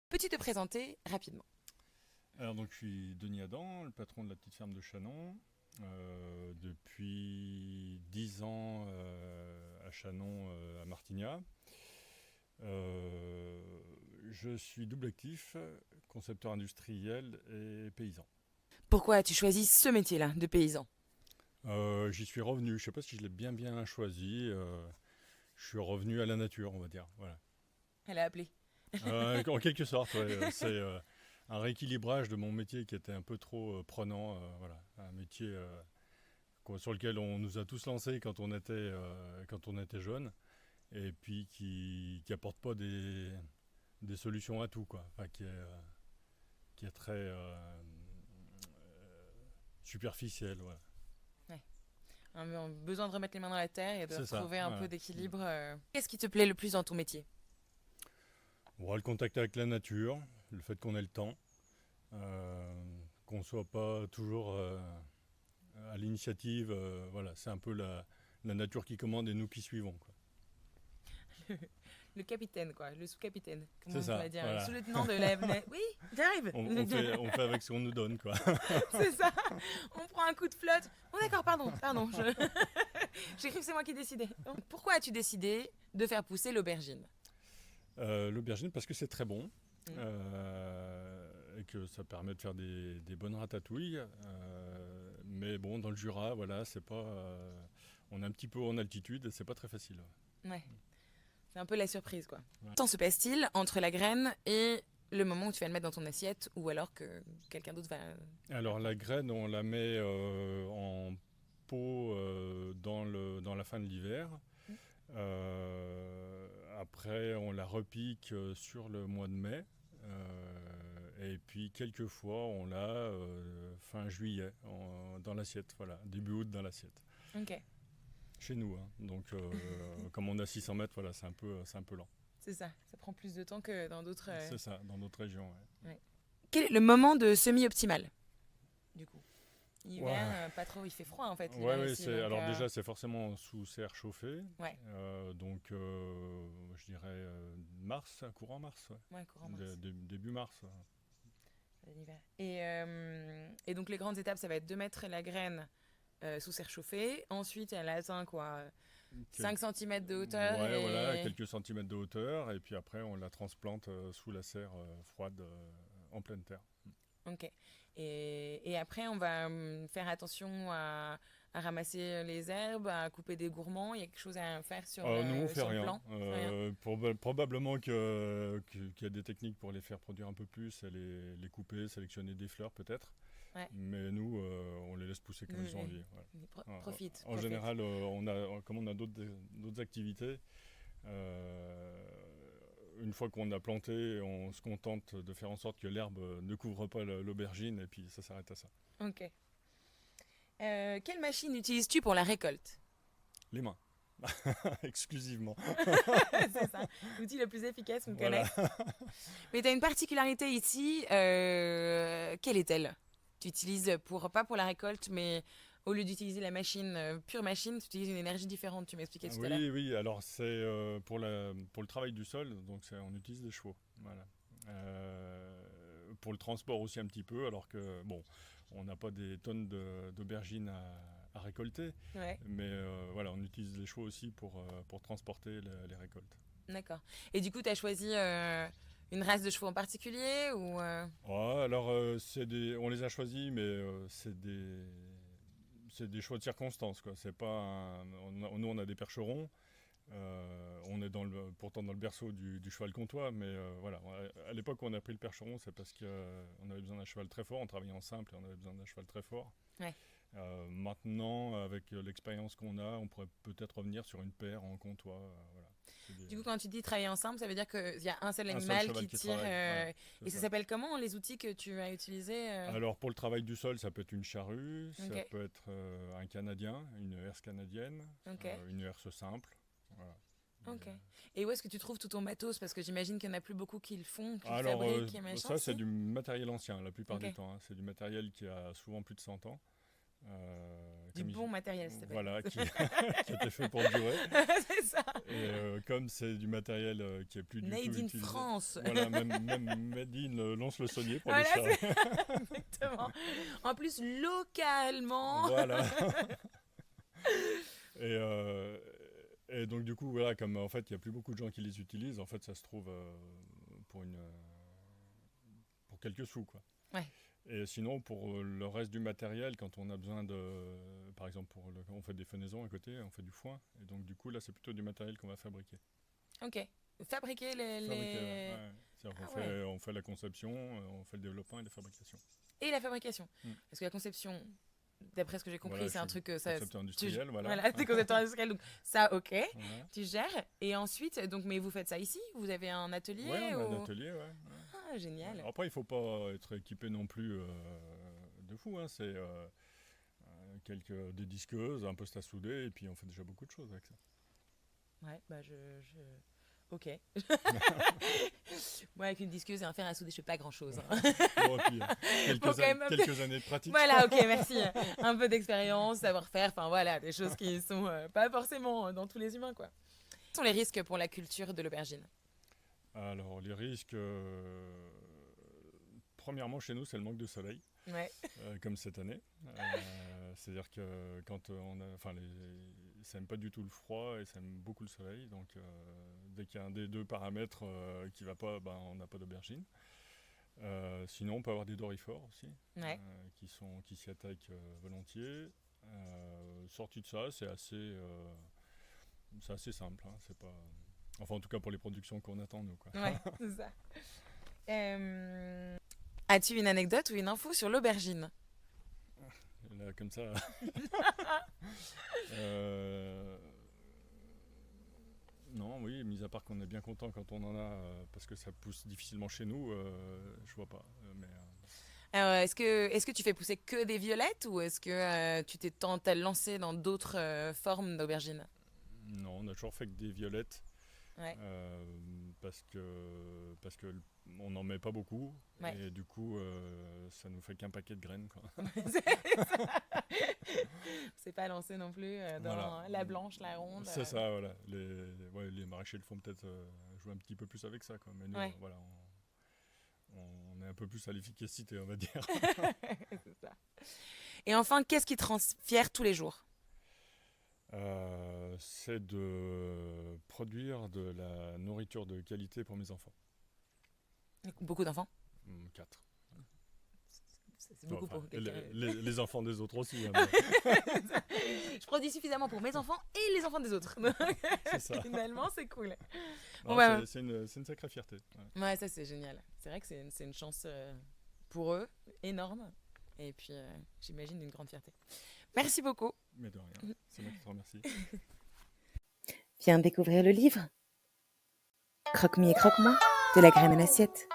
Peux-tu te présenter rapidement? Alors donc je suis Denis Adam, le patron de la petite ferme de Chanon. Depuis 10 ans à Chanon, à Martignat. Je suis double actif, concepteur industriel et paysan. Pourquoi as-tu choisi ce métier-là de paysan? J'y suis revenu, je ne sais pas si je l'ai bien choisi. Je suis revenu à la nature, on va dire. Voilà. Elle a appelé. En quelque sorte, ouais, c'est un rééquilibrage de mon métier qui était un peu trop prenant. Voilà, un métier sur lequel on nous a tous lancés quand on était jeune, et puis qui apporte pas des solutions à tout, quoi. Enfin, qui est très superficiel. Voilà. Ouais. Un besoin de remettre les mains dans la terre et de C'est ça, retrouver un voilà. peu d'équilibre. Qu'est-ce qui te plaît le plus dans ton métier? Bon, le contact avec la nature, le fait qu'on ait le temps, qu'on soit pas toujours à l'initiative. Voilà, c'est un peu la nature qui commande et nous qui suivons, quoi. Le capitaine, quoi, le sous-capitaine. Comment C'est on ça, pourrait dire? voilà. Le sous-lieutenant de la. Oui, j'arrive. On fait avec ce qu'on nous donne, quoi. C'est ça. On prend un coup de flotte. Oh d'accord, pardon. J'ai cru que c'est moi qui décidais. Pourquoi as-tu décidé de faire pousser l'aubergine? L'aubergine parce que c'est très bon. Et que ça permet de faire des bonnes ratatouilles. Mais bon, dans le Jura, voilà, c'est pas. On est un petit peu en altitude et c'est pas très facile. Ouais. C'est un peu la surprise, quoi. Ouais. Quel temps se passe-t-il entre la graine et le moment où tu vas le mettre dans ton assiette ou alors que quelqu'un d'autre va... Alors la graine, on la met en pot dans la fin de l'hiver. Après, on la repique sur le mois de mai. Et puis, quelquefois, on l'a fin juillet dans l'assiette. Voilà, début août dans l'assiette. Ok, Chez nous, hein. Donc, comme on a 600 mètres, voilà, c'est un peu lent. c'est ça. Ça prend plus de temps que dans d'autres... C'est ça, dans d'autres régions. Ouais. Quel est le moment de semis optimal, du coup? Hiver, Ouais. pas trop, il fait froid en fait. Ouais, l'hiver ouais, ici, donc, alors déjà, c'est forcément sous serre chauffée. Ouais. Donc, je dirais mars, courant mars. Ouais. Ouais, courant mars. Début mars. Ouais. L'hiver. Et donc les grandes étapes, ça va être de mettre la graine sous serre chauffée. Ensuite, elle atteint quoi 5 cm de hauteur. Ouais, et... voilà, quelques centimètres de hauteur. Et puis après, on la transplante sous la serre froide en pleine terre. Ok. Et après, on va faire attention à ramasser les herbes, à couper des gourmands. Il y a quelque chose à faire sur, Nous, on fait sur le rien. plan. Rien. Probablement qu'il y a des techniques pour les faire produire un peu plus, et les couper, sélectionner des fleurs peut-être. Ouais. Mais nous, on les laisse pousser comme ils ont envie. Voilà. Profite. En général, comme on a d'autres activités, une fois qu'on a planté, on se contente de faire en sorte que l'herbe ne couvre pas l'aubergine, et puis ça s'arrête à ça. Ok. Quelle machine utilises-tu pour la récolte? Les mains, exclusivement. C'est ça, l'outil le plus efficace, on me Voilà. connaît. Mais tu as une particularité ici. Quelle est-elle? Tu utilises, pas pour la récolte, mais au lieu d'utiliser la machine, pure machine, tu utilises une énergie différente, tu m'expliquais tout à l'heure. Oui, alors c'est pour le travail du sol, donc on utilise des chevaux. Voilà. Pour le transport aussi un petit peu, alors que bon, on n'a pas des tonnes d'aubergines à récolter, Ouais, mais voilà, on utilise les chevaux aussi pour transporter les récoltes. d'accord. Et du coup, tu as choisi une race de chevaux en particulier ou Ouais, alors on les a choisis, mais c'est des choix de circonstances, quoi. C'est pas nous, on a des percherons. On est pourtant dans le berceau du cheval comtois, mais voilà. À l'époque où on a pris le percheron, c'est parce qu'on avait besoin d'un cheval très fort. On travaillait en simple et on avait besoin d'un cheval très fort. Ouais. Maintenant, avec l'expérience qu'on a, on pourrait peut-être revenir sur une paire en comtois. Voilà. Du coup, quand tu dis travailler ensemble, ça veut dire qu'il y a un seul Un seul animal cheval qui qui tire. travaille, Et c'est ça ça. s'appelle comment les outils que tu as utilisés Alors pour le travail du sol, ça peut être une charrue, ça Ok. peut être un canadien, une herse canadienne, Ok. une herse simple. Voilà. Ok. Et où est-ce que tu trouves tout ton matos? Parce que j'imagine qu'il n'y en a plus beaucoup qui le font, qui le Alors fabriquent et machin. ça c'est si du matériel ancien la plupart Ok. du temps, hein. C'est du matériel qui a souvent plus de 100 ans, Du bon matériel, ça s'appelle. Voilà, qui était fait pour durer. C'est ça. Et comme c'est du matériel qui est plus du tout Made in utilisé. France. Voilà, même Made in Lons-le-Saunier pour Voilà, les chats. Exactement. En plus, localement. Voilà. Et, et donc du coup, voilà, comme en fait, il n'y a plus beaucoup de gens qui les utilisent, en fait, ça se trouve pour quelques sous, quoi. Ouais. Et sinon, pour le reste du matériel, quand on a besoin par exemple, on fait des fenaisons à côté, on fait du foin, et donc du coup, là, c'est plutôt du matériel qu'on va fabriquer. Ok. Fabriquer Fabriquer, les... ouais. C'est-à-dire qu'on Ah ouais. on fait la conception, on fait le développement et la fabrication. Et la fabrication. Mm. Parce que la conception, d'après ce que j'ai compris, Voilà, c'est un truc que ça... concepteur industriel, voilà. Voilà, c'est concepteur industriel, donc ça, ok. Voilà. Tu gères. Et ensuite, donc, mais vous faites ça ici? Vous avez un atelier? Ouais, on a ou... un atelier, ouais. Ah, génial. Après, il ne faut pas être équipé non plus de fou. Hein. C'est des disqueuses, un poste à souder, et puis on fait déjà beaucoup de choses avec ça. Ouais, bah ok. Moi, avec une disqueuse et un fer à souder, je fais pas grand-chose. Hein. Bon, et puis, quelques années de pratique. Voilà, ok, merci. Un peu d'expérience, savoir-faire, enfin voilà, des choses qui sont pas forcément dans tous les humains, quoi. Quels sont les risques pour la culture de l'aubergine? Alors, les risques, premièrement, chez nous, c'est le manque de soleil, Ouais. comme cette année. C'est-à-dire que quand ça n'aime pas du tout le froid et ça aime beaucoup le soleil. Donc, dès qu'il y a un des deux paramètres qui ne va pas, on n'a pas d'aubergine. Sinon, on peut avoir des dorifores aussi, Ouais. qui s'y attaquent volontiers. Sorti de ça, c'est assez simple. Hein, c'est pas... Enfin, en tout cas, pour les productions qu'on attend, nous. Quoi. Ouais, c'est ça. As-tu une anecdote ou une info sur l'aubergine? Là, comme ça. Non, oui, mis à part qu'on est bien content quand on en a, parce que ça pousse difficilement chez nous, je vois pas. Alors, est-ce que tu fais pousser que des violettes ou est-ce que tu t'es lancé dans d'autres formes d'aubergines? Non, on a toujours fait que des violettes. Ouais. Parce que on n'en met pas beaucoup, Ouais. et du coup ça nous fait qu'un paquet de graines, quoi. C'est pas lancé non plus dans Voilà. la blanche, la ronde. C'est ça, voilà. Les maraîchers le font peut-être jouer un petit peu plus avec ça, quoi. Mais nous, Ouais. voilà, on est un peu plus à l'efficacité, on va dire. C'est ça. Et enfin, qu'est-ce qui te rend fier tous les jours? C'est de produire de la nourriture de qualité pour mes enfants. Beaucoup d'enfants? 4. C'est beaucoup Enfin, pour quelqu'un. les enfants des autres aussi. Hein, Je produis suffisamment pour mes enfants et les enfants des autres. c'est ça. Finalement, c'est cool. Non, Ouais. c'est une sacrée fierté. Ouais. Ouais, ça c'est génial. C'est vrai que c'est une chance pour eux énorme. Et puis, j'imagine une grande fierté. Merci beaucoup. Mais de rien, c'est moi qui te remercie. Viens découvrir le livre Croque-mi et croque-moi de la graine à l'assiette.